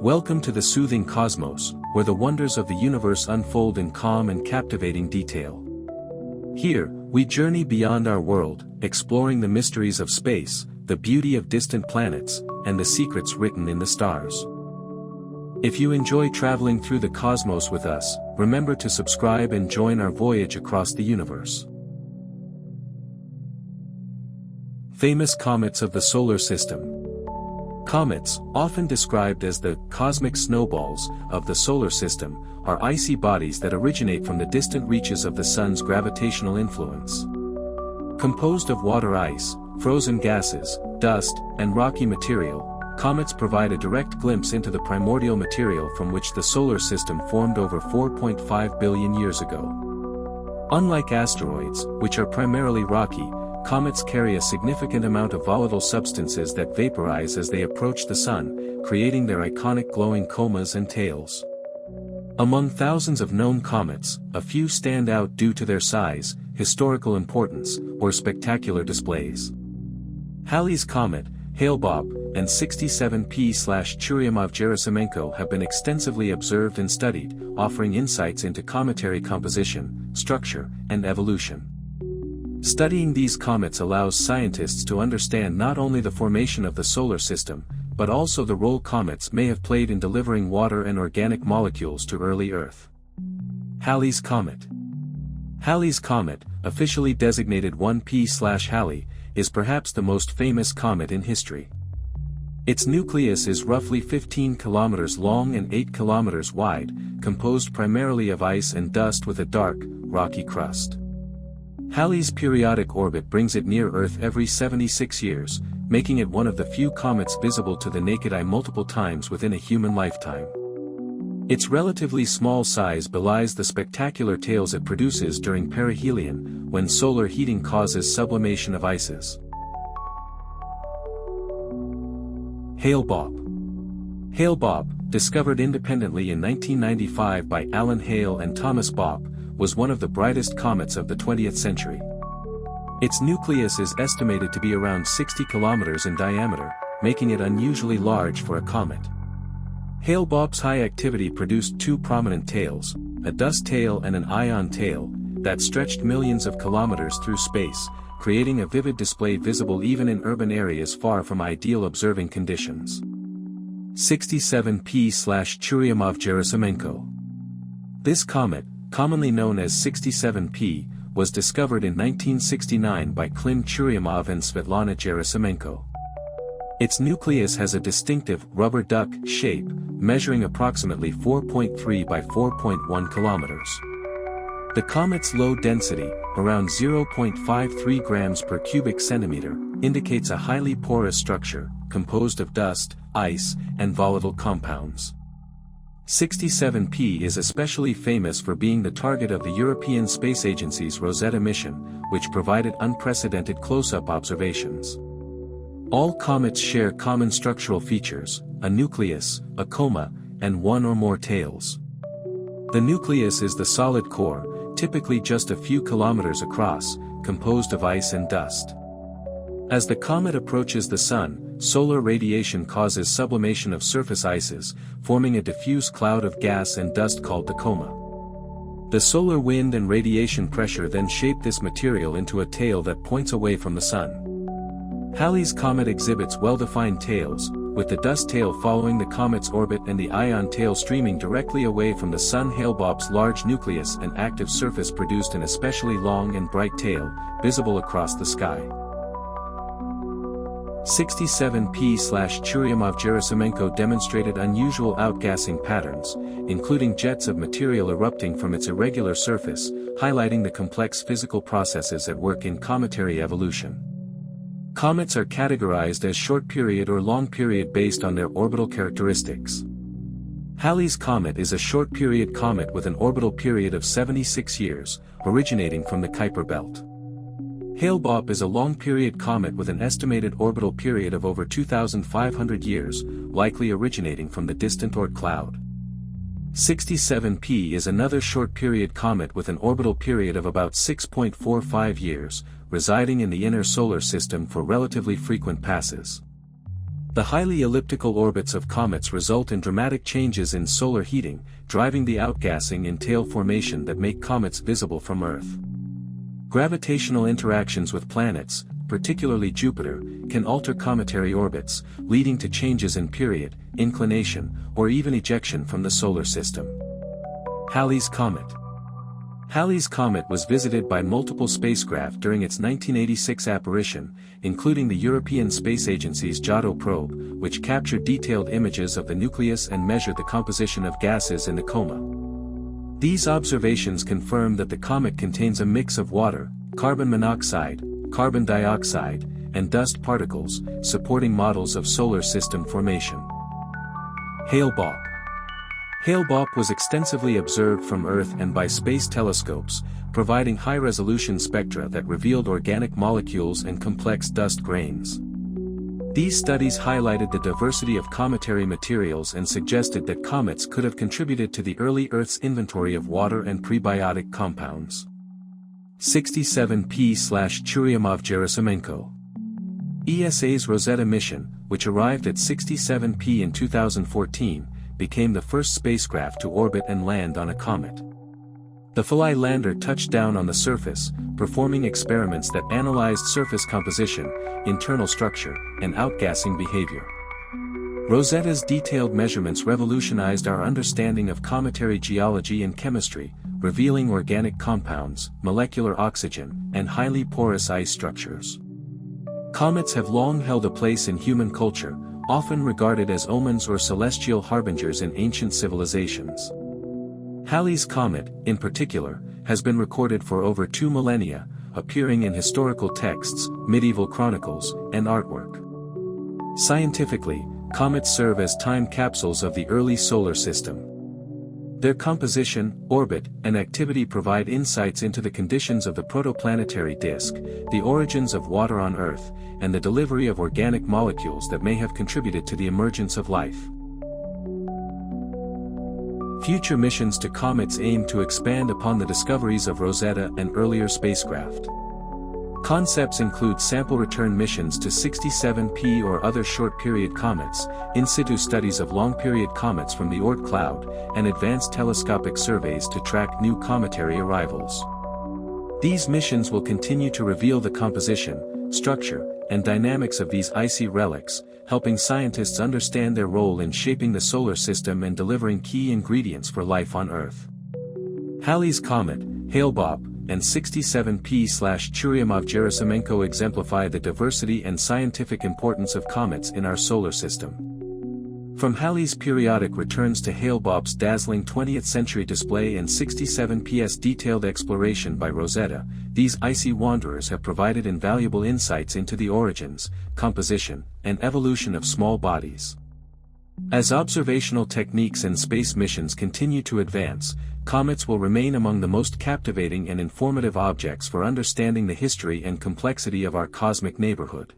Welcome to the soothing cosmos, where the wonders of the universe unfold in calm and captivating detail. Here, we journey beyond our world, exploring the mysteries of space, the beauty of distant planets, and the secrets written in the stars. If you enjoy traveling through the cosmos with us, remember to subscribe and join our voyage across the universe. Famous comets of the solar system. Comets, often described as the cosmic snowballs of the solar system, are icy bodies that originate from the distant reaches of the Sun's gravitational influence. Composed of water ice, frozen gases, dust, and rocky material, comets provide a direct glimpse into the primordial material from which the solar system formed over 4.5 billion years ago. Unlike asteroids, which are primarily rocky, comets carry a significant amount of volatile substances that vaporize as they approach the Sun, creating their iconic glowing comas and tails. Among thousands of known comets, a few stand out due to their size, historical importance, or spectacular displays. Halley's Comet, Hale-Bopp, and 67P/Churyumov-Gerasimenko have been extensively observed and studied, offering insights into cometary composition, structure, and evolution. Studying these comets allows scientists to understand not only the formation of the solar system, but also the role comets may have played in delivering water and organic molecules to early Earth. Halley's Comet. Halley's Comet, officially designated 1P/Halley, is perhaps the most famous comet in history. Its nucleus is roughly 15 kilometers long and 8 kilometers wide, composed primarily of ice and dust with a dark, rocky crust. Halley's periodic orbit brings it near Earth every 76 years, making it one of the few comets visible to the naked eye multiple times within a human lifetime. Its relatively small size belies the spectacular tails it produces during perihelion, when solar heating causes sublimation of ices. Hale-Bopp. Hale-Bopp, discovered independently in 1995 by Alan Hale and Thomas Bopp, was one of the brightest comets of the 20th century. Its nucleus is estimated to be around 60 kilometers in diameter, making it unusually large for a comet. Hale-Bopp's high activity produced two prominent tails, a dust tail and an ion tail, that stretched millions of kilometers through space, creating a vivid display visible even in urban areas far from ideal observing conditions. 67P/Churyumov-Gerasimenko. This comet, commonly known as 67P, was discovered in 1969 by Churyumov and Svetlana Gerasimenko. Its nucleus has a distinctive rubber duck shape, measuring approximately 4.3 by 4.1 kilometers. The comet's low density, around 0.53 grams per cubic centimeter, indicates a highly porous structure, composed of dust, ice, and volatile compounds. 67P is especially famous for being the target of the European Space Agency's Rosetta mission, which provided unprecedented close-up observations. All comets share common structural features, a nucleus, a coma, and one or more tails. The nucleus is the solid core, typically just a few kilometers across, composed of ice and dust. As the comet approaches the Sun, solar radiation causes sublimation of surface ices, forming a diffuse cloud of gas and dust called the coma. The solar wind and radiation pressure then shape this material into a tail that points away from the Sun. Halley's Comet exhibits well-defined tails, with the dust tail following the comet's orbit and the ion tail streaming directly away from the Sun. Hale-Bopp's large nucleus and active surface produced an especially long and bright tail, visible across the sky. 67P/Churyumov-Gerasimenko demonstrated unusual outgassing patterns, including jets of material erupting from its irregular surface, highlighting the complex physical processes at work in cometary evolution. Comets are categorized as short-period or long-period based on their orbital characteristics. Halley's Comet is a short-period comet with an orbital period of 76 years, originating from the Kuiper belt. Hale-Bopp is a long-period comet with an estimated orbital period of over 2,500 years, likely originating from the distant Oort cloud. 67P is another short-period comet with an orbital period of about 6.45 years, residing in the inner solar system for relatively frequent passes. The highly elliptical orbits of comets result in dramatic changes in solar heating, driving the outgassing and tail formation that make comets visible from Earth. Gravitational interactions with planets, particularly Jupiter, can alter cometary orbits, leading to changes in period, inclination, or even ejection from the solar system. Halley's Comet. Halley's Comet was visited by multiple spacecraft during its 1986 apparition, including the European Space Agency's Giotto probe, which captured detailed images of the nucleus and measured the composition of gases in the coma. These observations confirm that the comet contains a mix of water, carbon monoxide, carbon dioxide, and dust particles, supporting models of solar system formation. Hale-Bopp. Hale-Bopp was extensively observed from Earth and by space telescopes, providing high-resolution spectra that revealed organic molecules and complex dust grains. These studies highlighted the diversity of cometary materials and suggested that comets could have contributed to the early Earth's inventory of water and prebiotic compounds. 67P/Churyumov-Gerasimenko. ESA's Rosetta mission, which arrived at 67P in 2014, became the first spacecraft to orbit and land on a comet. The Halley lander touched down on the surface, performing experiments that analyzed surface composition, internal structure, and outgassing behavior. Rosetta's detailed measurements revolutionized our understanding of cometary geology and chemistry, revealing organic compounds, molecular oxygen, and highly porous ice structures. Comets have long held a place in human culture, often regarded as omens or celestial harbingers in ancient civilizations. Halley's Comet, in particular, has been recorded for over 2 millennia, appearing in historical texts, medieval chronicles, and artwork. Scientifically, comets serve as time capsules of the early solar system. Their composition, orbit, and activity provide insights into the conditions of the protoplanetary disk, the origins of water on Earth, and the delivery of organic molecules that may have contributed to the emergence of life. Future missions to comets aim to expand upon the discoveries of Rosetta and earlier spacecraft. Concepts include sample return missions to 67P or other short-period comets, in-situ studies of long-period comets from the Oort cloud, and advanced telescopic surveys to track new cometary arrivals. These missions will continue to reveal the composition, structure, and dynamics of these icy relics, helping scientists understand their role in shaping the solar system and delivering key ingredients for life on Earth. Halley's Comet, Hale-Bopp, and 67P/Churyumov-Gerasimenko exemplify the diversity and scientific importance of comets in our solar system. From Halley's periodic returns to Hale-Bopp's dazzling 20th-century display and 67P's detailed exploration by Rosetta, these icy wanderers have provided invaluable insights into the origins, composition, and evolution of small bodies. As observational techniques and space missions continue to advance, comets will remain among the most captivating and informative objects for understanding the history and complexity of our cosmic neighborhood.